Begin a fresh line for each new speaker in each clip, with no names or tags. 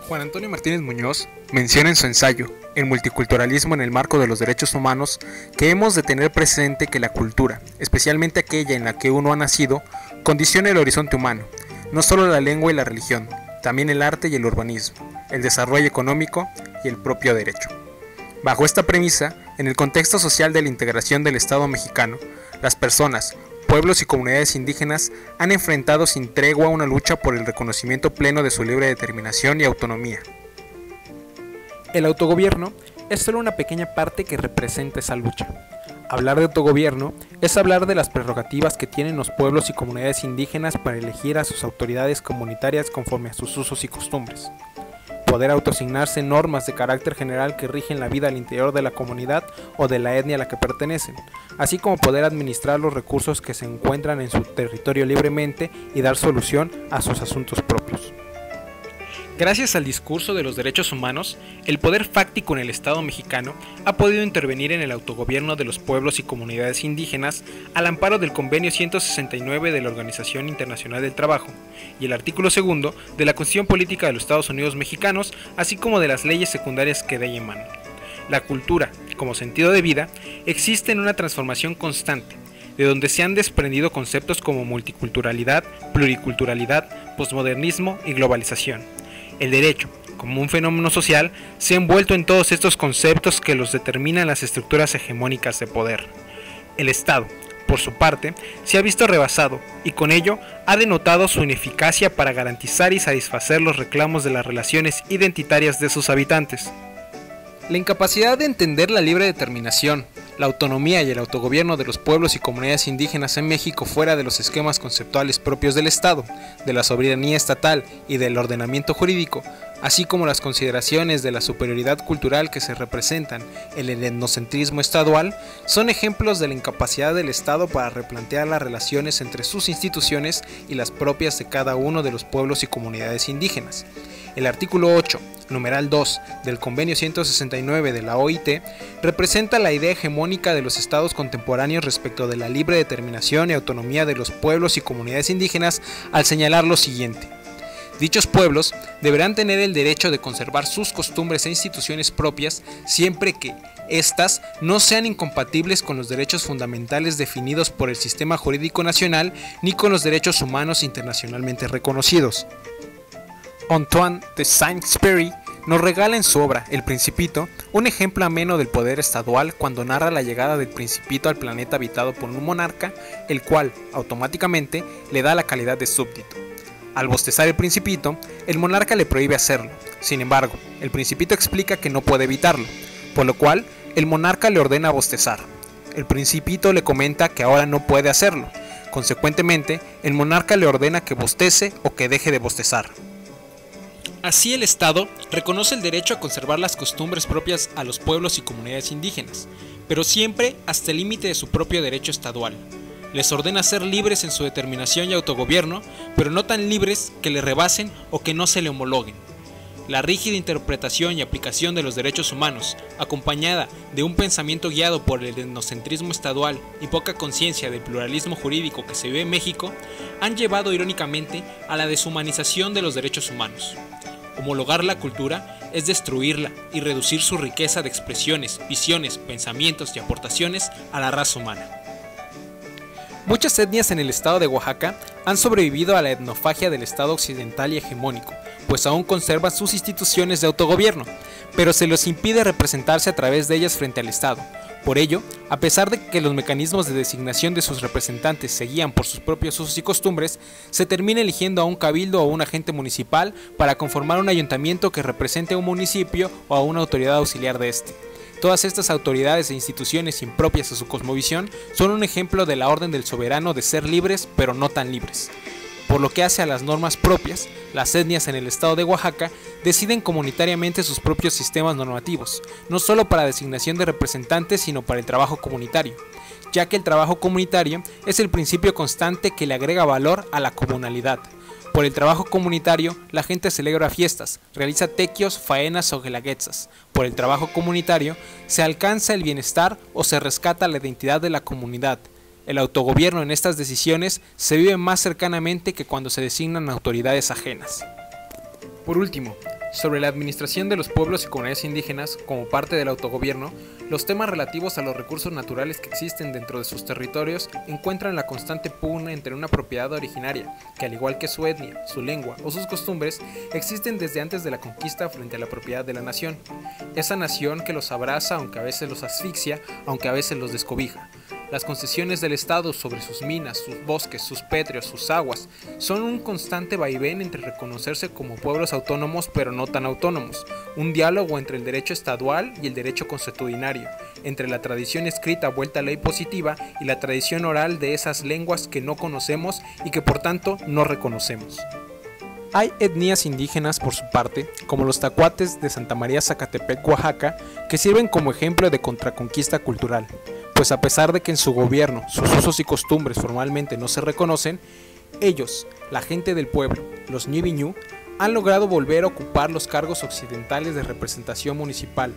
Juan Antonio Martínez Muñoz menciona en su ensayo El multiculturalismo en el marco de los derechos humanos que hemos de tener presente que la cultura, especialmente aquella en la que uno ha nacido, condiciona el horizonte humano, no solo la lengua y la religión, también el arte y el urbanismo, el desarrollo económico y el propio derecho. Bajo esta premisa, en el contexto social de la integración del Estado mexicano, las personas, pueblos y comunidades indígenas han enfrentado sin tregua una lucha por el reconocimiento pleno de su libre determinación y autonomía.
El autogobierno es solo una pequeña parte que representa esa lucha. Hablar de autogobierno es hablar de las prerrogativas que tienen los pueblos y comunidades indígenas para elegir a sus autoridades comunitarias conforme a sus usos y costumbres. Poder autoasignarse normas de carácter general que rigen la vida al interior de la comunidad o de la etnia a la que pertenecen, así como poder administrar los recursos que se encuentran en su territorio libremente y dar solución a sus asuntos propios. Gracias al discurso de los derechos humanos, el poder fáctico en el Estado mexicano ha podido intervenir en el autogobierno de los pueblos y comunidades indígenas al amparo del Convenio 169 de la Organización Internacional del Trabajo y el artículo 2 de la Constitución Política de los Estados Unidos Mexicanos, así como de las leyes secundarias que de ella emanan. La cultura, como sentido de vida, existe en una transformación constante, de donde se han desprendido conceptos como multiculturalidad, pluriculturalidad, posmodernismo y globalización. El derecho, como un fenómeno social, se ha envuelto en todos estos conceptos que los determinan las estructuras hegemónicas de poder. El Estado, por su parte, se ha visto rebasado y con ello ha denotado su ineficacia para garantizar y satisfacer los reclamos de las relaciones identitarias de sus habitantes. La incapacidad de entender la libre determinación, la autonomía y el autogobierno de los pueblos y comunidades indígenas en México fuera de los esquemas conceptuales propios del Estado, de la soberanía estatal y del ordenamiento jurídico, así como las consideraciones de la superioridad cultural que se representan en el etnocentrismo estadual, son ejemplos de la incapacidad del Estado para replantear las relaciones entre sus instituciones y las propias de cada uno de los pueblos y comunidades indígenas. El artículo 8, numeral 2 del Convenio 169 de la OIT representa la idea hegemónica de los estados contemporáneos respecto de la libre determinación y autonomía de los pueblos y comunidades indígenas al señalar lo siguiente. Dichos pueblos deberán tener el derecho de conservar sus costumbres e instituciones propias siempre que éstas no sean incompatibles con los derechos fundamentales definidos por el sistema jurídico nacional ni con los derechos humanos internacionalmente reconocidos. Antoine de Saint-Exupéry nos regala en su obra El Principito un ejemplo ameno del poder estadual cuando narra la llegada del Principito al planeta habitado por un monarca, el cual automáticamente le da la calidad de súbdito. Al bostezar el Principito, el monarca le prohíbe hacerlo. Sin embargo, el Principito explica que no puede evitarlo, por lo cual el monarca le ordena bostezar. El Principito le comenta que ahora no puede hacerlo. Consecuentemente, el monarca le ordena que bostece o que deje de bostezar. Así el Estado reconoce el derecho a conservar las costumbres propias a los pueblos y comunidades indígenas, pero siempre hasta el límite de su propio derecho estadual. Les ordena ser libres en su determinación y autogobierno, pero no tan libres que le rebasen o que no se le homologuen. La rígida interpretación y aplicación de los derechos humanos, acompañada de un pensamiento guiado por el etnocentrismo estadual y poca conciencia del pluralismo jurídico que se vive en México, han llevado irónicamente a la deshumanización de los derechos humanos. Homologar la cultura es destruirla y reducir su riqueza de expresiones, visiones, pensamientos y aportaciones a la raza humana. Muchas etnias en el estado de Oaxaca han sobrevivido a la etnofagia del estado occidental y hegemónico, pues aún conservan sus instituciones de autogobierno, pero se les impide representarse a través de ellas frente al Estado. Por ello, a pesar de que los mecanismos de designación de sus representantes se guían por sus propios usos y costumbres, se termina eligiendo a un cabildo o un agente municipal para conformar un ayuntamiento que represente a un municipio o a una autoridad auxiliar de este. Todas estas autoridades e instituciones impropias a su cosmovisión son un ejemplo de la orden del soberano de ser libres pero no tan libres. Por lo que hace a las normas propias, las etnias en el estado de Oaxaca deciden comunitariamente sus propios sistemas normativos, no solo para designación de representantes sino para el trabajo comunitario, ya que el trabajo comunitario es el principio constante que le agrega valor a la comunalidad. Por el trabajo comunitario, la gente celebra fiestas, realiza tequios, faenas o guelaguetzas. Por el trabajo comunitario, se alcanza el bienestar o se rescata la identidad de la comunidad. El autogobierno en estas decisiones se vive más cercanamente que cuando se designan autoridades ajenas. Por último, sobre la administración de los pueblos y comunidades indígenas como parte del autogobierno, los temas relativos a los recursos naturales que existen dentro de sus territorios encuentran la constante pugna entre una propiedad originaria, que al igual que su etnia, su lengua o sus costumbres, existen desde antes de la conquista frente a la propiedad de la nación. Esa nación que los abraza aunque a veces los asfixia, aunque a veces los descobija. Las concesiones del Estado sobre sus minas, sus bosques, sus pétreos, sus aguas, son un constante vaivén entre reconocerse como pueblos autónomos pero no tan autónomos, un diálogo entre el derecho estadual y el derecho consuetudinario, entre la tradición escrita vuelta a ley positiva y la tradición oral de esas lenguas que no conocemos y que por tanto no reconocemos. Hay etnias indígenas por su parte, como los tacuates de Santa María Zacatepec, Oaxaca, que sirven como ejemplo de contraconquista cultural, pues a pesar de que en su gobierno sus usos y costumbres formalmente no se reconocen, ellos, la gente del pueblo, los ñibiñú, han logrado volver a ocupar los cargos occidentales de representación municipal.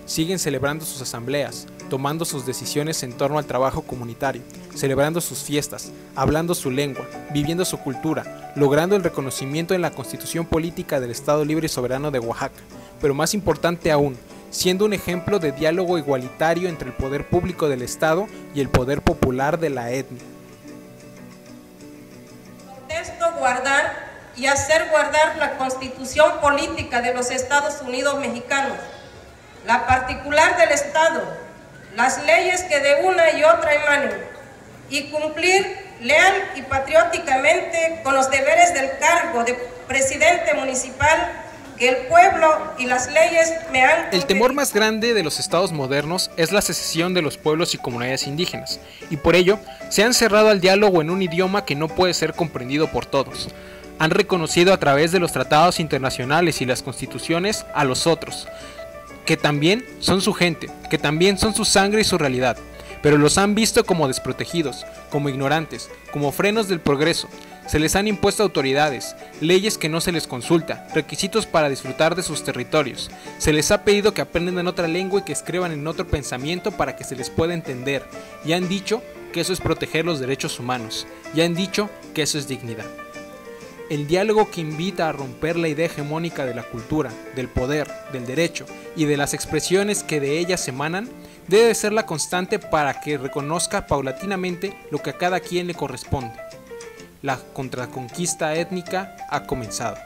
Siguen celebrando sus asambleas, tomando sus decisiones en torno al trabajo comunitario, celebrando sus fiestas, hablando su lengua, viviendo su cultura, logrando el reconocimiento en la Constitución Política del Estado Libre y Soberano de Oaxaca, pero más importante aún, siendo un ejemplo de diálogo igualitario entre el poder público del Estado y el poder popular de la etnia.
Contesto guardar y hacer guardar la Constitución Política de los Estados Unidos Mexicanos, la particular del Estado, las leyes que de una y otra emanen, y cumplir leal y patrióticamente con los deberes del cargo de presidente municipal que el pueblo y las leyes me han conferido.
El temor más grande de los estados modernos es la secesión de los pueblos y comunidades indígenas, y por ello se han cerrado al diálogo en un idioma que no puede ser comprendido por todos. Han reconocido a través de los tratados internacionales y las constituciones a los otros, que también son su gente, que también son su sangre y su realidad, pero los han visto como desprotegidos, como ignorantes, como frenos del progreso. Se les han impuesto autoridades, leyes que no se les consulta, requisitos para disfrutar de sus territorios. Se les ha pedido que aprendan otra lengua y que escriban en otro pensamiento para que se les pueda entender. Y han dicho que eso es proteger los derechos humanos. Y han dicho que eso es dignidad. El diálogo que invita a romper la idea hegemónica de la cultura, del poder, del derecho y de las expresiones que de ellas emanan, debe ser la constante para que reconozca paulatinamente lo que a cada quien le corresponde. La contraconquista étnica ha comenzado.